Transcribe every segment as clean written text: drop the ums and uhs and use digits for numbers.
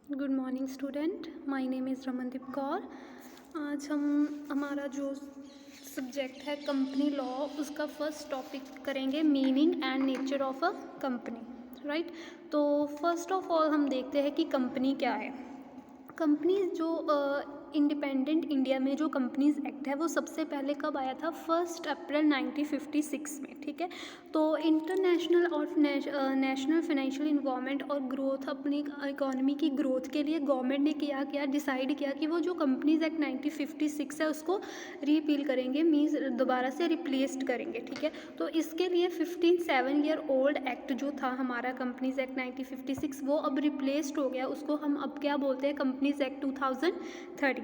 Good morning student, my name is Ramandeep Kaur. आज हम हमारा जो सब्जेक्ट है कंपनी लॉ, उसका फर्स्ट टॉपिक करेंगे meaning and nature of a company. Right, तो फर्स्ट ऑफ ऑल हम देखते हैं कि कंपनी क्या है। कंपनी जो इंडिपेंडेंट इंडिया में जो कंपनीज एक्ट है वो सबसे पहले कब आया था? 1 अप्रैल 1956 में। ठीक है, तो इंटरनेशनल और नेशनल फाइनेंशियल इन्वायरमेंट और ग्रोथ, अपनी इकोनॉमी की ग्रोथ के लिए गवर्नमेंट ने क्या डिसाइड किया कि वो जो कंपनीज एक्ट 1956 है उसको रीपील करेंगे, मीन्स दोबारा से रिप्लेस्ड करेंगे। ठीक है, तो इसके लिए 57 ईयर ओल्ड एक्ट जो था हमारा कंपनीज एक्ट 1956 वो अब रिप्लेस्ड हो गया। उसको हम अब क्या बोलते हैं? Companies act 2013।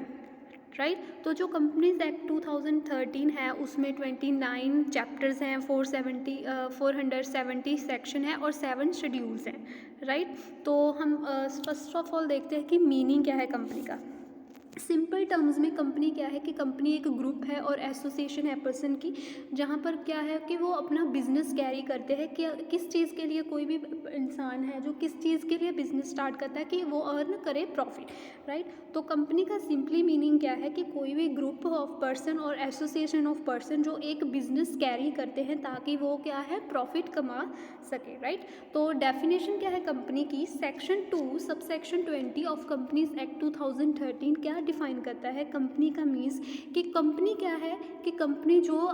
राइट, तो जो कंपनीज एक्ट 2013 है उसमें 29 चैप्टर्स हैं, 470 सेक्शन है और 7 शेड्यूल्स हैं। राइट, तो हम फर्स्ट ऑफ ऑल देखते हैं कि मीनिंग क्या है कंपनी का। सिंपल टर्म्स में कंपनी क्या है कि कंपनी एक ग्रुप है और एसोसिएशन है पर्सन की, जहाँ पर क्या है कि वो अपना बिजनेस कैरी करते हैं कि किस चीज़ के लिए कोई भी इंसान है जो किस चीज़ के लिए बिजनेस स्टार्ट करता है कि वो अर्न करे प्रॉफिट। राइट, तो कंपनी का सिंपली मीनिंग क्या है कि कोई भी ग्रुप ऑफ पर्सन और एसोसिएशन ऑफ पर्सन जो एक बिजनेस कैरी करते हैं ताकि वो क्या है प्रॉफिट कमा सके। राइट, तो डेफिनेशन क्या है कंपनी की? Section 2 subsection 20 of companies act 2013 क्या डिफाइन करता है कंपनी का? मीन्स कि कंपनी क्या है कि कंपनी जो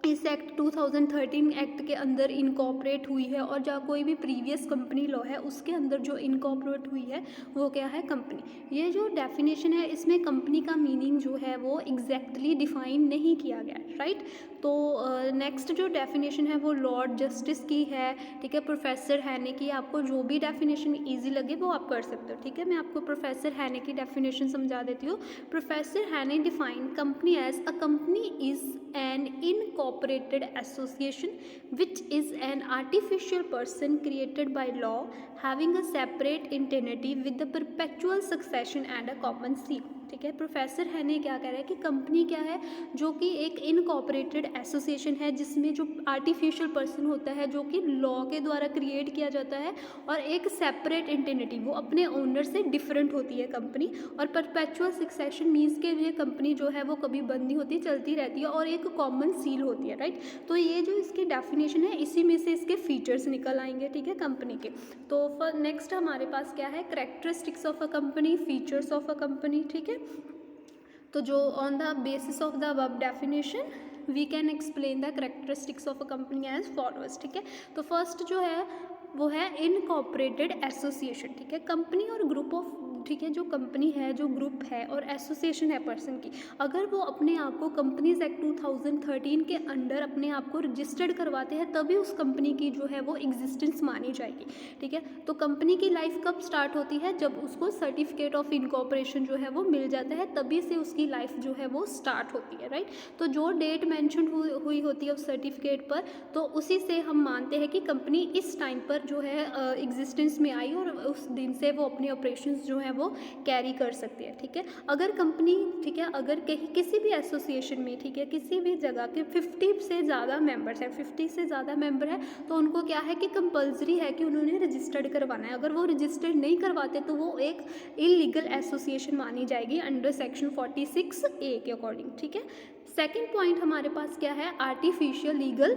इस एक्ट 2013 एक्ट के अंदर इनकॉर्पोरेट हुई है और जहाँ कोई भी प्रीवियस कंपनी लॉ है उसके अंदर जो इनकॉर्पोरेट हुई है वो क्या है? कंपनी। ये जो डेफिनेशन है इसमें कंपनी का मीनिंग जो है वो एग्जैक्टली डिफाइन नहीं किया गया। राइट, तो नेक्स्ट जो डेफिनेशन है वो लॉर्ड जस्टिस की है। ठीक है, प्रोफेसर हैने की। आपको जो भी डेफिनेशन ईजी लगे वो आप कर सकते हो। ठीक है, मैं आपको प्रोफेसर हैने की डेफिनेशन समझा देती हूँ। Professor Haney define company as a company is an incorporated association which is an artificial person created by law having a separate entity with the perpetual succession and a common seat। ठीक है, professor हैने क्या कह रहे हैं कि company क्या है? जो कि एक इनकॉर्पोरेटेड एसोसिएशन है जिसमें जो आर्टिफिशियल पर्सन होता है जो कि लॉ के द्वारा क्रिएट किया जाता है और एक सेपरेट एंटिटी वो अपने ओनर से डिफरेंट होती है कंपनी। और परपेचुअल सक्सेशन मीन्स के लिए कंपनी जो है वो कभी बंद नहीं होती, चलती रहती है और एक कॉमन सील होती है। राइट, तो ये जो इसकी डेफिनेशन है इसी में से इसके फीचर्स निकल आएंगे। ठीक है, कंपनी के। तो नेक्स्ट हमारे पास क्या है? Characteristics of a company, features of a company. ठीक है, तो जो on the basis of the above definition we can explain the characteristics of a company as followers. ठीक है, तो फर्स्ट जो है वो है इनकॉर्पोरेटेड एसोसिएशन। ठीक है, कंपनी और ग्रुप ऑफ, ठीक है, जो कंपनी है, जो ग्रुप है और एसोसिएशन है पर्सन की, अगर वो अपने आप को कंपनीज एक्ट 2013 के अंडर अपने आप को रजिस्टर्ड करवाते हैं तभी उस कंपनी की जो है वो एग्जिस्टेंस मानी जाएगी। ठीक है, तो कंपनी की लाइफ कब स्टार्ट होती है? जब उसको सर्टिफिकेट ऑफ इनकॉर्पोरेशन जो है वो मिल जाता है, तभी से उसकी लाइफ जो है वो स्टार्ट होती है। राइट, तो जो डेट मैंशन हुई होती है उस सर्टिफिकेट पर, तो उसी से हम मानते हैं कि कंपनी इस टाइम पर जो है एग्जिस्टेंस में आई और उस दिन से वो अपने ऑपरेशंस जो है वो कैरी कर सकती है। ठीक है, अगर कंपनी, ठीक है, अगर कहीं किसी भी एसोसिएशन में, ठीक है, किसी भी जगह के 50 से ज़्यादा मेंबर्स हैं, 50 से ज़्यादा मेंबर है, तो उनको क्या है कि कंपल्सरी है कि उन्होंने रजिस्टर्ड करवाना है। अगर वो रजिस्टर्ड नहीं करवाते तो वो एक इलीगल एसोसिएशन मानी जाएगी अंडर सेक्शन 46A के अकॉर्डिंग। ठीक है, सेकेंड पॉइंट हमारे पास क्या है? Artificial legal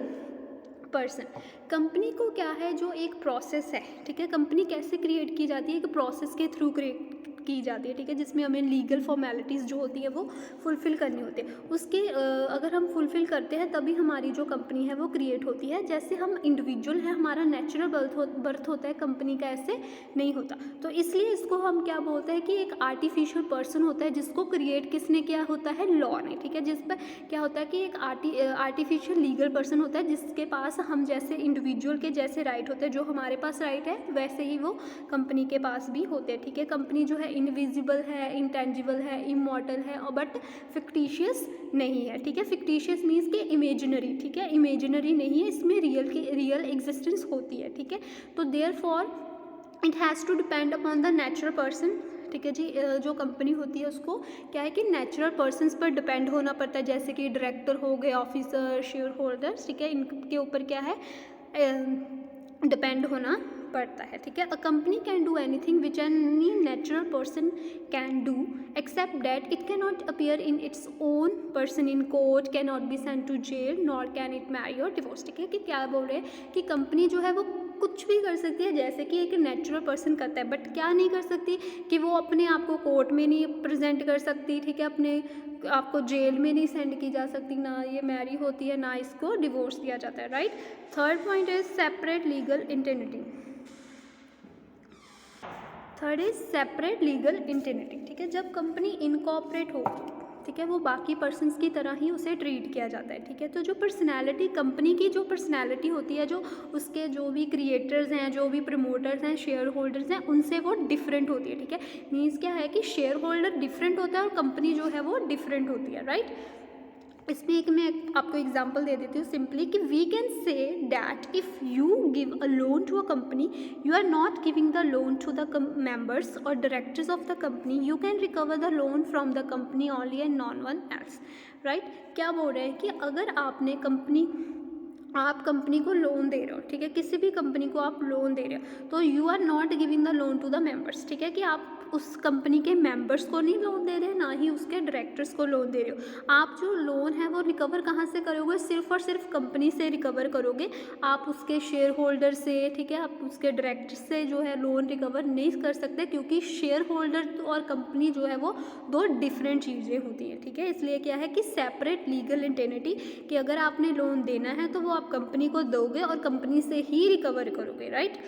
person. कंपनी को क्या है? जो एक प्रोसेस है, ठीक है, कंपनी कैसे क्रिएट की जाती है? एक प्रोसेस के थ्रू क्रिएट की जाती है। ठीक है, जिसमें हमें लीगल फॉर्मेलिटीज़ जो होती है वो फुलफ़िल करनी होती है। उसके अगर हम फुलफ़िल करते हैं तभी हमारी जो कंपनी है वो क्रिएट होती है। जैसे हम इंडिविजुअल हैं, हमारा नेचुरल बर्थ होता है, कंपनी का ऐसे नहीं होता। तो इसलिए इसको हम क्या बोलते हैं कि एक आर्टिफिशियल पर्सन होता है जिसको क्रिएट किसने किया होता है? लॉ ने। ठीक है, जिस पर क्या होता है कि एक आर्टिफिशियल लीगल पर्सन होता है जिसके पास हम जैसे इंडिविजुअल के जैसे राइट होते हैं, जो हमारे पास राइट है वैसे ही वो कंपनी के पास भी होते हैं। ठीक है, कंपनी जो है इनविजिबल है, इंटेंजिबल है, इमॉर्टल है और बट फिक्टिशियस नहीं है। ठीक है, फिक्टिशियस मीन्स कि इमेजिनरी। ठीक है, इमेजिनरी नहीं है, इसमें रियल एग्जिस्टेंस होती है। ठीक है, तो therefore it has to depend upon the natural person. ठीक है जी, जो कंपनी होती है उसको क्या है कि नेचुरल पर्सन्स पर डिपेंड होना पड़ता है, जैसे कि डायरेक्टर हो गए, ऑफिसर, शेयर होल्डर्स। ठीक है, इनके ऊपर क्या है डिपेंड होना पड़ता है, ठीक है। A company can do anything which any natural person can do except that it can not appear in its own person in court, can not be sent to jail, nor can it marry और divorce, ठीक है। कि क्या बोल रहे हैं कि company जो है वो कुछ भी कर सकती है जैसे कि एक नेचुरल पर्सन करता है, बट क्या नहीं कर सकती कि वो अपने आप को कोर्ट में नहीं प्रेजेंट कर सकती, ठीक है। अपने आपको जेल में नहीं सेंड की जा सकती, ना ये मैरी होती है, ना इसको डिवोर्स दिया जाता है, right. Third point is separate legal entity. Third is separate legal entity, ठीक है। जब कंपनी इनकॉर्पोरेट हो, ठीक है, वो बाकी पर्सन्स की तरह ही उसे ट्रीट किया जाता है, ठीक है। तो जो पर्सनैलिटी कंपनी की जो पर्सनैलिटी होती है, जो उसके जो भी क्रिएटर्स हैं, जो भी प्रमोटर्स हैं, शेयर होल्डर्स हैं, उनसे वो डिफरेंट होती है, ठीक है। मीन्स क्या है कि शेयर होल्डर डिफरेंट होता है और कंपनी जो है वो डिफरेंट होती है, राइट। इसमें एक मैं आपको एग्जांपल दे देती हूँ सिंपली कि we can say that if you give a loan to a company, you are not giving the loan to the members और directors of the company, you can recover the loan from the company only and non one else, right. क्या बोल रहे हैं कि अगर आपने आप company को लोन दे रहे हो, ठीक है, किसी भी कंपनी को आप लोन दे रहे हो, तो you are not giving the loan to the members, ठीक है, कि आप उस कंपनी के मेंबर्स को नहीं लोन दे रहे, ना ही उसके डायरेक्टर्स को लोन दे रहे हो। आप जो लोन है वो रिकवर कहाँ से करोगे? सिर्फ और सिर्फ कंपनी से रिकवर करोगे, आप उसके शेयर होल्डर से, ठीक है, आप उसके डायरेक्टर से जो है लोन रिकवर नहीं कर सकते, क्योंकि शेयर होल्डर और कंपनी जो है वो दो डिफरेंट चीज़ें होती हैं, ठीक है। इसलिए क्या है कि सेपरेट लीगल इंटेनिटी, कि अगर आपने लोन देना है तो वो आप कंपनी को दोगे और कंपनी से ही रिकवर करोगे, राइट।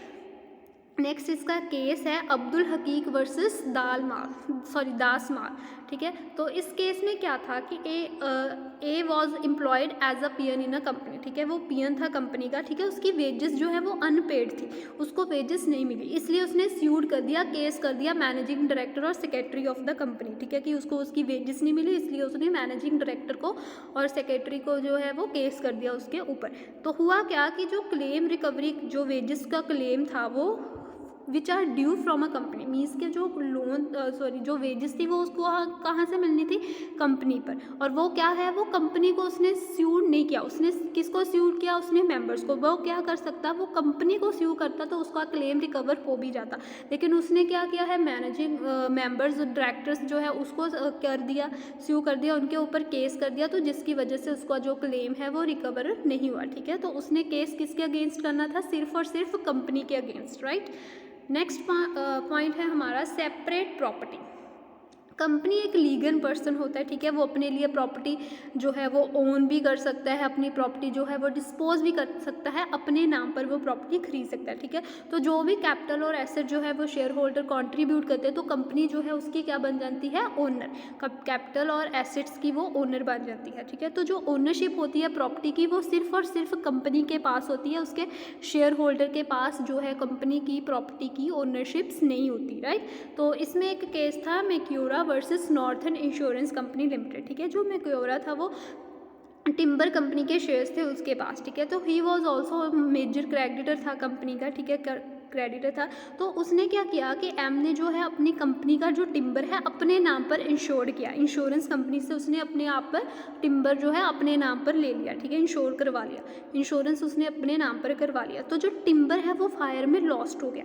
नेक्स्ट इसका केस है अब्दुल हकीक वर्सेस दास माल, ठीक है। तो इस केस में क्या था कि he was employed as a peon in a company, ठीक है, वो पियन था कंपनी का, ठीक है। उसकी वेजेस जो है वो अनपेड थी, उसको वेजेस नहीं मिली, इसलिए उसने स्यूड कर दिया, केस कर दिया मैनेजिंग डायरेक्टर और सेक्रेटरी ऑफ द कंपनी, ठीक है, कि उसको उसकी वेजेस नहीं मिली, इसलिए उसने मैनेजिंग डायरेक्टर को और सेक्रेटरी को जो है वो केस कर दिया उसके ऊपर। तो हुआ क्या कि जो क्लेम रिकवरी, जो वेजेस का क्लेम था वो which are due from a company, means के जो जो वेजेस थी वो उसको कहाँ से मिलनी थी? कंपनी पर। और वो क्या है, वो कंपनी को उसने स्यूड नहीं किया, उसने किसको स्यूड किया? उसने मेंबर्स को। वो क्या कर सकता, वो कंपनी को स्यू करता तो उसका क्लेम रिकवर हो भी जाता, लेकिन उसने क्या किया है, मैनेजिंग मेंबर्स डायरेक्टर्स जो है उसको कर दिया, स्यू कर दिया, उनके ऊपर केस कर दिया, तो जिसकी वजह से उसका जो क्लेम है वो रिकवर नहीं हुआ, ठीक है। तो उसने केस किसके अगेंस्ट करना था? सिर्फ और सिर्फ कंपनी के अगेंस्ट, राइट। नेक्स्ट पॉइंट है हमारा सेपरेट प्रॉपर्टी। कंपनी एक लीगल पर्सन होता है, ठीक है, वो अपने लिए प्रॉपर्टी जो है वो ओन भी कर सकता है, अपनी प्रॉपर्टी जो है वो डिस्पोज भी कर सकता है, अपने नाम पर वो प्रॉपर्टी खरीद सकता है, ठीक है। तो जो भी कैपिटल और एसेट जो है वो शेयर होल्डर कॉन्ट्रीब्यूट करते हैं, तो कंपनी जो है उसकी क्या बन जाती है? ओनर। कैपिटल और एसेट्स की वो ओनर बन जाती है, ठीक है। तो जो ओनरशिप होती है प्रॉपर्टी की वो सिर्फ और सिर्फ कंपनी के पास होती है, उसके शेयर होल्डर के पास जो है कंपनी की प्रॉपर्टी की ओनरशिप्स नहीं होती, राइट। तो इसमें एक केस था Macaura versus northern insurance company limited, ठीक है। जो मैक्यूरा था वो टिम्बर कंपनी के शेयर्स थे उसके पास, ठीक है। तो he was also major creditor था कंपनी का, ठीक है, क्रेडिटर था। तो उसने क्या किया कि एम ने जो है अपनी कंपनी का जो टिम्बर है अपने नाम पर इंश्योर्ड किया, इंश्योरेंस कंपनी से उसने अपने आप पर टिम्बर जो है अपने नाम पर ले लिया, ठीक है, इंश्योर करवा लिया, इंश्योरेंस उसने अपने नाम पर करवा लिया। तो जो टिम्बर है वो फायर में लॉस्ट हो गया,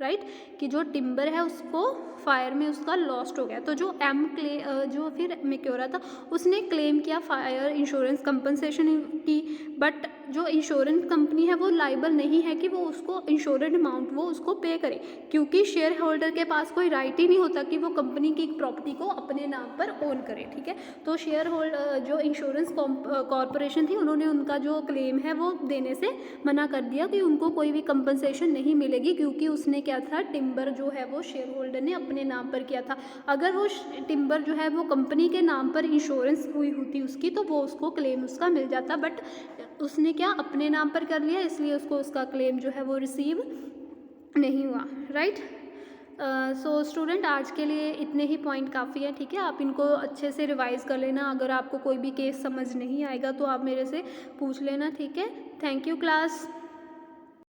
राइट, कि जो टिम्बर है उसको फायर में उसका लॉस्ट हो गया। तो जो जो फिर मैक्यूरा था उसने क्लेम किया फायर इंश्योरेंस कंपनसेशन की, बट जो इंश्योरेंस कंपनी है वो लाइबल नहीं है कि वो उसको इंश्योरेंस अमाउंट वो उसको पे करे, क्योंकि शेयर होल्डर के पास कोई राइट ही नहीं होता कि वो कंपनी की प्रॉपर्टी को अपने नाम पर ओन करे, ठीक है। तो शेयर होल्डर जो इंश्योरेंस कॉरपोरेशन थी उन्होंने उनका जो क्लेम है वो देने से मना कर दिया कि उनको कोई भी कंपनसेशन नहीं मिलेगी, क्योंकि उसने क्या था, टिम्बर जो है वो शेयर होल्डर ने अपने नाम पर किया था। अगर वो टिम्बर जो है वो कंपनी के नाम पर इंश्योरेंस हुई होती उसकी, तो वो उसको क्लेम उसका मिल जाता, बट उसने क्या अपने नाम पर कर लिया, इसलिए उसको उसका क्लेम जो है वो रिसीव नहीं हुआ, राइट। सो स्टूडेंट आज के लिए इतने ही पॉइंट काफ़ी है, ठीक है। आप इनको अच्छे से रिवाइज़ कर लेना, अगर आपको कोई भी केस समझ नहीं आएगा तो आप मेरे से पूछ लेना, ठीक है। Thank you class.